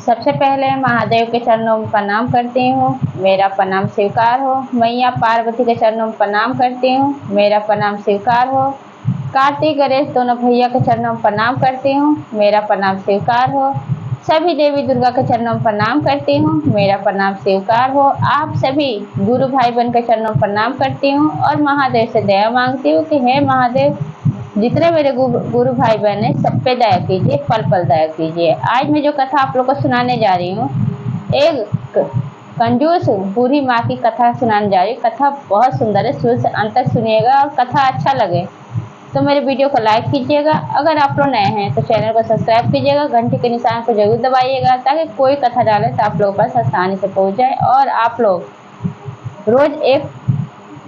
सबसे पहले महादेव के चरणों में प्रणाम करती हूँ, मेरा प्रणाम स्वीकार हो। मैया पार्वती के चरणों में प्रणाम करती हूँ, मेरा प्रणाम स्वीकार हो। कार्तिक गणेश दोनों भैया के चरणों में प्रणाम करती हूँ, मेरा प्रणाम स्वीकार हो। सभी देवी दुर्गा के चरणों में प्रणाम करती हूँ, मेरा प्रणाम स्वीकार हो। आप सभी गुरु भाई बहन के चरणों में प्रणाम करती हूँ और महादेव से दया मांगती हूँ कि हे महादेव, जितने मेरे गुरु भाई बहन है सब पे दया कीजिए, पल पल दया कीजिए। आज मैं जो कथा आप लोग को सुनाने जा रही हूँ, एक कंजूस बूढ़ी माँ की कथा सुनाने जा रही हूँ। कथा बहुत सुंदर है, शुरू से अंत तक सुनिएगा और कथा अच्छा लगे तो मेरे वीडियो को लाइक कीजिएगा। अगर आप लोग नए हैं तो चैनल को सब्सक्राइब कीजिएगा, घंटे के निशान को जरूर दबाइएगा ताकि कोई कथा डाले तो आप लोगों के पास आसानी से पहुँच जाए और आप लोग रोज एक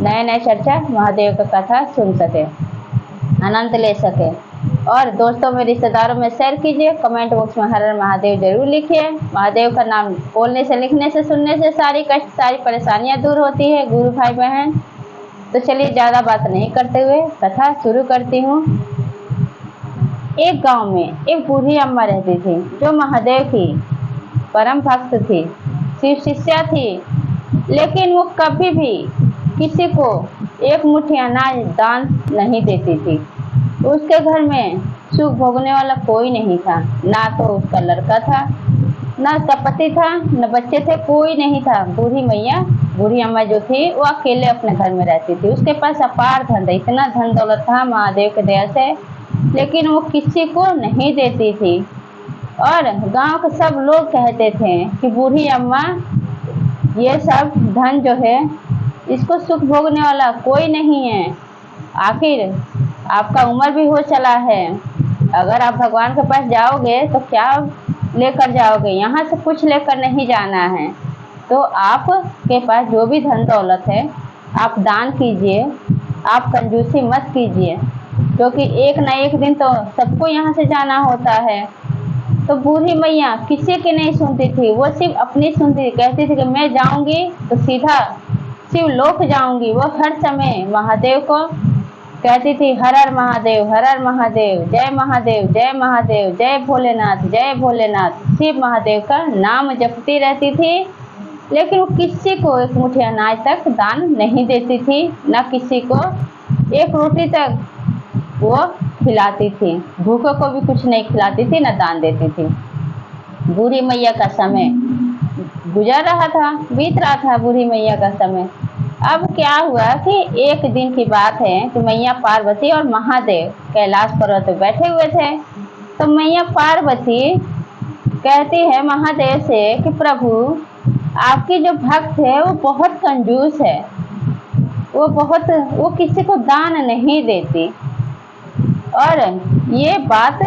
नए नए चर्चा महादेव का कथा सुन सके, आनंद ले सके। और दोस्तों में रिश्तेदारों में शेयर कीजिए। कमेंट बॉक्स में हर हर महादेव जरूर लिखिए। महादेव का नाम बोलने से, लिखने से, सुनने से सारी कष्ट, सारी परेशानियां दूर होती है गुरु भाई बहन। तो चलिए ज़्यादा बात नहीं करते हुए कथा शुरू करती हूँ। एक गांव में एक बूढ़ी अम्मा रहती थी जो महादेव की परम भक्त थी, शिव शिष्या थी, लेकिन वो कभी भी किसी को एक मुट्ठी अनाज दान नहीं देती थी। उसके घर में सुख भोगने वाला कोई नहीं था, ना तो उसका लड़का था, ना उसका पति था, न बच्चे थे, कोई नहीं था। बूढ़ी अम्मा जो थी वो अकेले अपने घर में रहती थी। उसके पास अपार धन था, इतना धन दौलत था महादेव के दया से, लेकिन वो किसी को नहीं देती थी। और गांव के सब लोग कहते थे कि बूढ़ी अम्मा, ये सब धन जो है इसको सुख भोगने वाला कोई नहीं है। आखिर आपका उम्र भी हो चला है, अगर आप भगवान के पास जाओगे तो क्या लेकर जाओगे, यहाँ से कुछ लेकर नहीं जाना है। तो आपके पास जो भी धन दौलत है आप दान कीजिए, आप कंजूसी मत कीजिए, क्योंकि एक ना एक दिन तो सबको यहाँ से जाना होता है। तो बूढ़ी मैया किसी की नहीं सुनती थी, वो सिर्फ अपनी सुनती थी। कहती थी कि मैं जाऊंगी तो सीधा शिव लोक जाऊंगी। वो हर समय महादेव को कहती थी, हर हर महादेव, हर हर महादेव, जय महादेव, जय महादेव, जय भोलेनाथ, जय भोलेनाथ। शिव महादेव का नाम जपती रहती थी, लेकिन वो किसी को एक मुट्ठी अनाज तक दान नहीं देती थी, ना किसी को एक रोटी तक वो खिलाती थी। भूखों को भी कुछ नहीं खिलाती थी, ना दान देती थी। बूढ़ी मैया का समय गुजर रहा था, बीत रहा था बूढ़ी मैया का समय। अब क्या हुआ कि एक दिन की बात है कि मैया पार्वती और महादेव कैलाश पर्वत पर बैठे हुए थे। तो मैया पार्वती कहती है महादेव से कि प्रभु, आपकी जो भक्त है वो बहुत कंजूस है, वो किसी को दान नहीं देती। और ये बात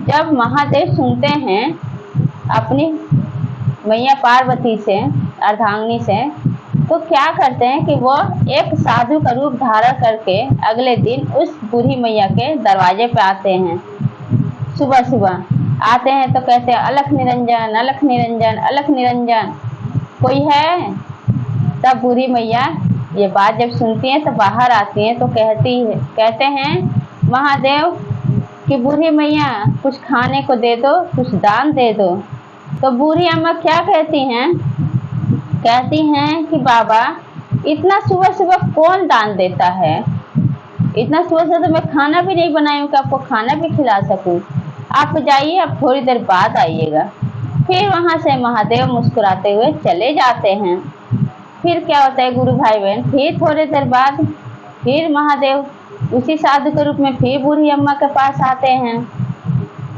जब महादेव सुनते हैं अपनी मैया पार्वती से, अर्धांगिनी से, तो क्या करते हैं कि वो एक साधु का रूप धारण करके अगले दिन उस बूढ़ी मैया के दरवाजे पे आते हैं। सुबह सुबह आते हैं तो कहते हैं, अलख निरंजन, अलख निरंजन, अलख निरंजन, कोई है? तब बूढ़ी मैया ये बात जब सुनती हैं तो बाहर आती हैं तो कहते हैं महादेव कि बूढ़ी मैया कुछ खाने को दे दो, कुछ दान दे दो। तो बूढ़ी अम्मा क्या कहती हैं कि बाबा, इतना सुबह सुबह कौन दान देता है? इतना सुबह से तो मैं खाना भी नहीं बनाई हूँ कि आपको खाना भी खिला सकूं। आप जाइए, आप थोड़ी देर बाद आइएगा। फिर वहाँ से महादेव मुस्कुराते हुए चले जाते हैं। फिर क्या होता है गुरु भाई बहन, फिर थोड़ी देर बाद फिर महादेव उसी साधु के रूप में फिर बूढ़ी अम्मा के पास आते हैं।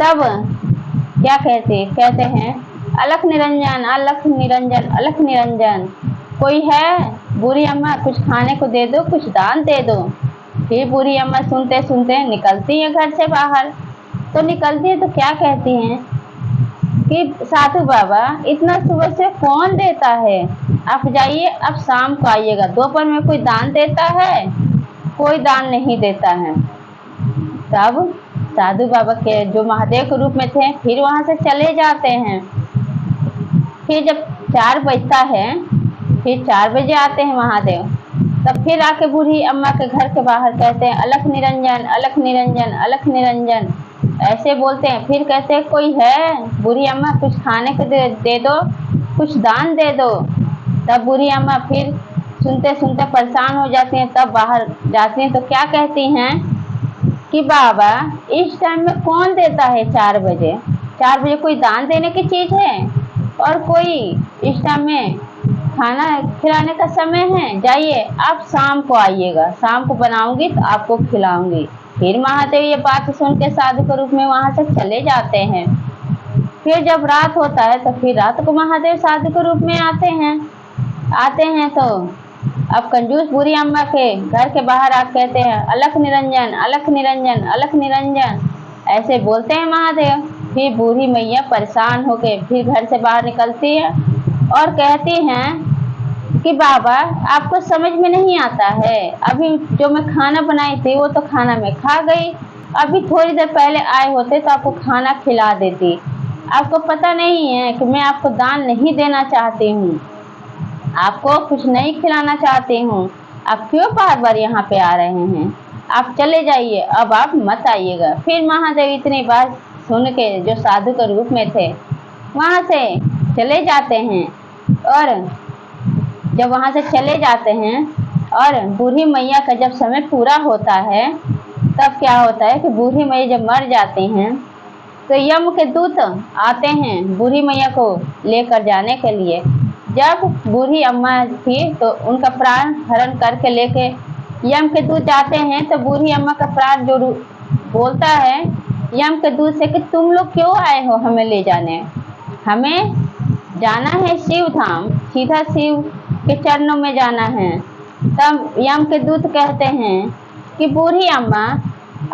तब क्या कहते हैं, अलख निरंजन, अलख निरंजन, अलख निरंजन, कोई है? बूढ़ी अम्मा कुछ खाने को दे दो, कुछ दान दे दो। फिर बूढ़ी अम्मा सुनते सुनते निकलती है घर से बाहर। तो निकलती है तो क्या कहती हैं कि साधु बाबा, इतना सुबह से कौन देता है? आप जाइए, अब शाम को आइएगा। दोपहर में कोई दान देता है? कोई दान नहीं देता है। तब साधु बाबा के जो महादेव के रूप में थे फिर वहाँ से चले जाते हैं। फिर जब 4 बजता है, फिर 4 बजे आते हैं महादेव। तब फिर आके बूढ़ी अम्मा के घर के बाहर कहते हैं, अलख निरंजन, अलख निरंजन, अलख निरंजन, ऐसे बोलते हैं। फिर कहते हैं कोई है बूढ़ी अम्मा कुछ खाने को दे दो, कुछ दान दे दो। तब बूढ़ी अम्मा फिर सुनते सुनते परेशान हो जाती हैं, तब बाहर जाती हैं तो क्या कहती हैं कि बाबा इस टाइम में कौन देता है 4 बजे? 4 बजे कोई दान देने की चीज है? और कोई इस टाइम में खाना खिलाने का समय है? जाइए आप शाम को आइएगा, शाम को बनाऊंगी तो आपको खिलाऊंगी। फिर महादेव ये बात सुन के साधु के रूप में वहां से चले जाते हैं। फिर जब रात होता है तो फिर रात को महादेव साधु के रूप में आते हैं तो अब कंजूस बूढ़ी अम्मा के घर के बाहर आके कहते हैं अलख निरंजन, अलख निरंजन, अलख निरंजन, ऐसे बोलते हैं महादेव। फिर बूढ़ी मैया परेशान होके फिर घर से बाहर निकलती है और कहती हैं कि बाबा आपको समझ में नहीं आता है, अभी जो मैं खाना बनाई थी वो तो खाना मैं खा गई, अभी थोड़ी देर पहले आए होते तो आपको खाना खिला देती। आपको पता नहीं है कि मैं आपको दान नहीं देना चाहती हूँ, आपको कुछ नहीं खिलाना चाहती हूँ, आप क्यों बार बार यहाँ पे आ रहे हैं? आप चले जाइए, अब आप मत आइएगा। फिर महादेव इतनी बात सुन के जो साधु के रूप में थे वहाँ से चले जाते हैं। और जब वहाँ से चले जाते हैं और बूढ़ी मैया का जब समय पूरा होता है तब क्या होता है कि बूढ़ी मैया जब मर जाती हैं तो यम के दूत आते हैं बूढ़ी मैया को लेकर जाने के लिए। जब बूढ़ी अम्मा थी तो उनका प्राण हरण करके लेके यम के दूत जाते हैं तो बूढ़ी अम्मा का प्राण जो बोलता है यम के दूत से कि तुम लोग क्यों आए हो हमें ले जाने? हमें जाना है शिव धाम, सीधा शिव के चरणों में जाना है। तब यम के दूत कहते हैं कि बूढ़ी अम्मा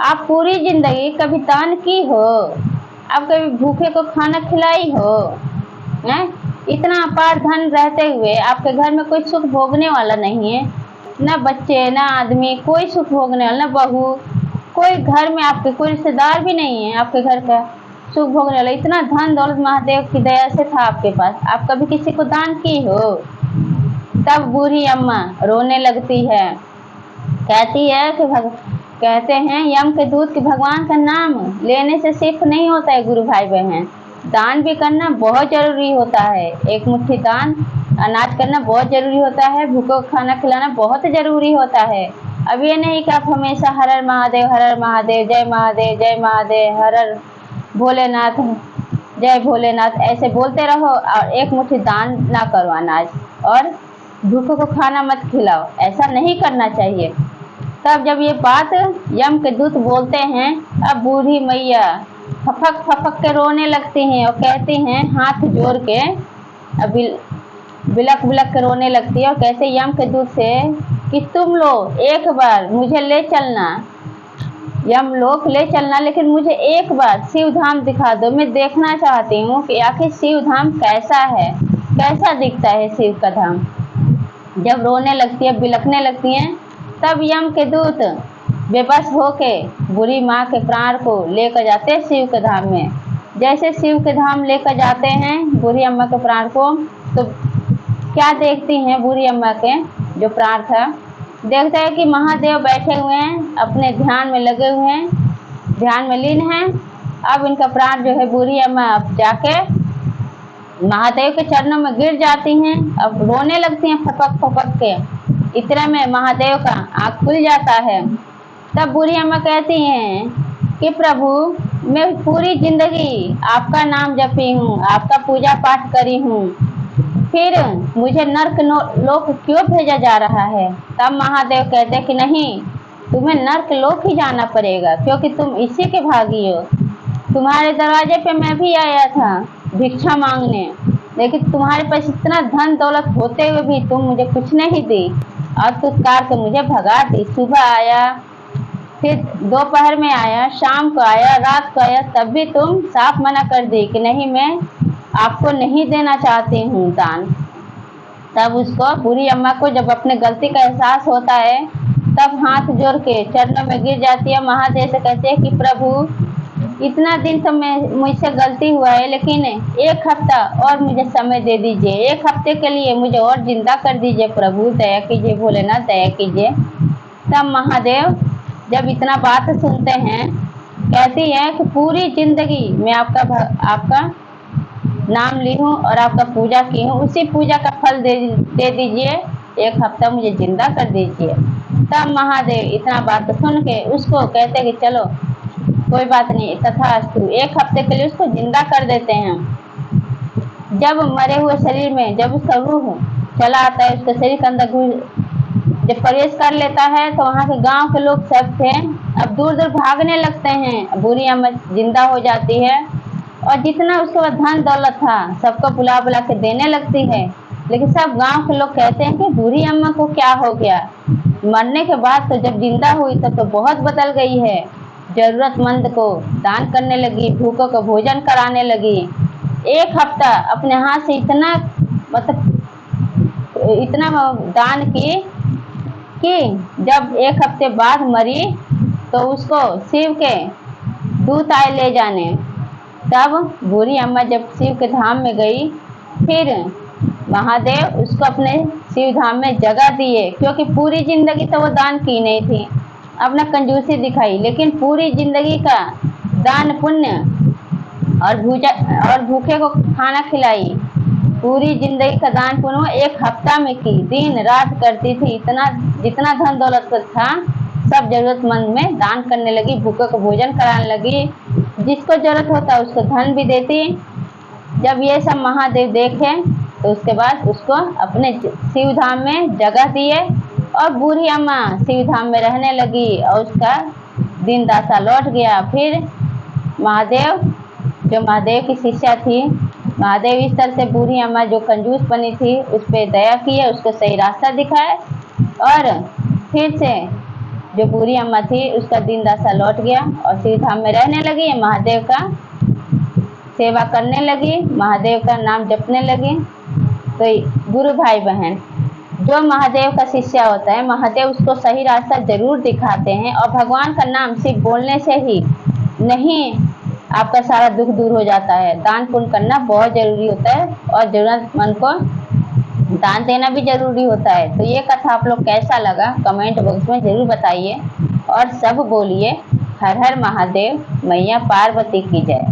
आप पूरी जिंदगी कभी दान की हो? आप कभी भूखे को खाना खिलाई हो? हैं? इतना अपार धन रहते हुए आपके घर में कोई सुख भोगने वाला नहीं है, ना बच्चे ना आदमी, कोई सुख भोगने वाला, ना बहू, कोई घर में आपके कोई रिश्तेदार भी नहीं है आपके घर का सुख भोगने वाला। इतना धन दौलत महादेव की दया से था आपके पास, आप कभी किसी को दान की हो? तब बूढ़ी अम्मा रोने लगती है, कहती है कि कहते हैं यम के दूत कि भगवान का नाम लेने से सिर्फ नहीं होता है गुरु भाई बहन, दान भी करना बहुत जरूरी होता है। एक मुट्ठी दान अनाज करना बहुत जरूरी होता है, भूखों को खाना खिलाना बहुत जरूरी होता है। अब ये नहीं कि आप हमेशा हर हर महादेव, हर हर महादेव, जय महादेव, जय महादेव, हर हर भोलेनाथ, जय भोलेनाथ ऐसे बोलते रहो और एक मुट्ठी दान ना करो अनाज, और भूखों को खाना मत खिलाओ, ऐसा नहीं करना चाहिए। तब जब ये बात यम के दूत बोलते हैं अब बूढ़ी मैया फपक फपक के रोने लगती हैं और कहती हैं हाथ जोड़ के, अब बिलक बिलक के रोने लगती है और कहते यम के दूत से कि तुम लोग एक बार मुझे ले चलना, यम लोग ले चलना, लेकिन मुझे एक बार शिव धाम दिखा दो, मैं देखना चाहती हूँ कि आखिर शिव धाम कैसा है, कैसा दिखता है शिव का धाम। जब रोने लगती है, बिलखने लगती हैं, तब यम के दूत बेबस होके बूढ़ी माँ के प्राण को लेकर जाते हैं शिव के धाम में। जैसे शिव के धाम लेकर जाते हैं बूढ़ी अम्मा के प्राण को, तो क्या देखती हैं बूढ़ी अम्मा के जो प्राण था, देखता है कि महादेव बैठे हुए हैं, अपने ध्यान में लगे हुए हैं, ध्यान में लीन हैं। अब इनका प्राण जो है बूढ़ी अम्मा अब जाके महादेव के चरणों में गिर जाती हैं, अब रोने लगती हैं फपक फपक के। इतने में महादेव का आँख खुल जाता है। तब बूढ़ी अम्मा कहती हैं कि प्रभु मैं पूरी जिंदगी आपका नाम जपी हूँ, आपका पूजा पाठ करी हूँ, फिर मुझे नर्क लोक क्यों भेजा जा रहा है? तब महादेव कहते कि नहीं, तुम्हें नर्क लोक ही जाना पड़ेगा क्योंकि तुम इसी के भागी हो। तुम्हारे दरवाजे पे मैं भी आया था भिक्षा मांगने, लेकिन तुम्हारे पास इतना धन दौलत होते हुए भी तुम मुझे कुछ नहीं दी और तुत्कार के मुझे भगा दी। सुबह आया, फिर दोपहर में आया, शाम को आया, रात को आया, तब भी तुम साफ मना कर दी कि नहीं मैं आपको नहीं देना चाहती हूँ दान। तब उसको बूढ़ी अम्मा को जब अपने गलती का एहसास होता है तब हाथ जोड़ के चरणों में गिर जाती है, महादेव से कहते हैं कि प्रभु इतना दिन तो मुझसे गलती हुआ है, लेकिन एक हफ्ता और मुझे समय दे दीजिए, एक हफ्ते के लिए मुझे और जिंदा कर दीजिए प्रभु, दया कीजिए भोलेनाथ दया कीजिए। तब महादेव जब इतना बात सुनते हैं कहती हैं कि पूरी जिंदगी मैं आपका नाम ली हूँ और आपका पूजा की हूँ, उसी पूजा का फल दे दीजिए, 1 हफ्ता मुझे जिंदा कर दीजिए। तब महादेव इतना बात सुन के उसको कहते कि चलो कोई बात नहीं, तथास्तु। 1 हफ्ते के लिए उसको जिंदा कर देते हैं। जब मरे हुए शरीर में जब उसका रूह चला आता है, उसके शरीर के अंदर जब प्रवेश कर लेता है, तो वहाँ के गांव के लोग सब थे अब दूर दूर भागने लगते हैं। बूढ़ी अम्मा जिंदा हो जाती है और जितना उसके पास धन दौलत था सबको बुला बुला के देने लगती है। लेकिन सब गांव के लोग कहते हैं कि बूढ़ी अम्मा को क्या हो गया। मरने के बाद तो जब जिंदा हुई तब तो बहुत बदल गई है। जरूरतमंद को दान करने लगी, भूखों को भोजन कराने लगी। 1 हफ्ता अपने हाथ से इतना दान की कि जब 1 हफ्ते बाद मरी तो उसको शिव के दूत आए ले जाने। तब बूढ़ी अम्मा जब शिव के धाम में गई, फिर महादेव उसको अपने शिव धाम में जगह दिए, क्योंकि पूरी जिंदगी तो वो दान की नहीं थी, अपना कंजूसी दिखाई, लेकिन पूरी जिंदगी का दान पुण्य और भूखे को खाना खिलाई। पूरी जिंदगी का दान पुण्य 1 हफ्ता में की, दिन रात करती थी। जितना धन दौलत था सब जरूरतमंद में दान करने लगी, भूखे को भोजन कराने लगी, जिसको जरूरत होता उसको धन भी देती। जब ये सब महादेव देखे तो उसके बाद उसको अपने शिव धाम में जगह दिए और बूढ़ी अम्मा शिव धाम में रहने लगी और उसका दिन दासा लौट गया। फिर महादेव जो महादेव की शिष्या थी, महादेव इस तरह से बूढ़ी अम्मा जो कंजूस बनी थी उस पर दया किए, उसको सही रास्ता दिखाए और फिर से जो बूढ़ी अम्मा थी उसका दिन दासा लौट गया और शिव धाम में रहने लगी। महादेव का सेवा करने लगी, महादेव का नाम जपने लगी। तो गुरु भाई बहन, जो महादेव का शिष्य होता है महादेव उसको सही रास्ता जरूर दिखाते हैं और भगवान का नाम सिर्फ बोलने से ही नहीं आपका सारा दुख दूर हो जाता है। दान पुण्य करना बहुत जरूरी होता है और जरूरतमंद को दान देना भी जरूरी होता है। तो ये कथा आप लोग कैसा लगा कमेंट बॉक्स में जरूर बताइए और सब बोलिए हर हर महादेव, मैया पार्वती की जय।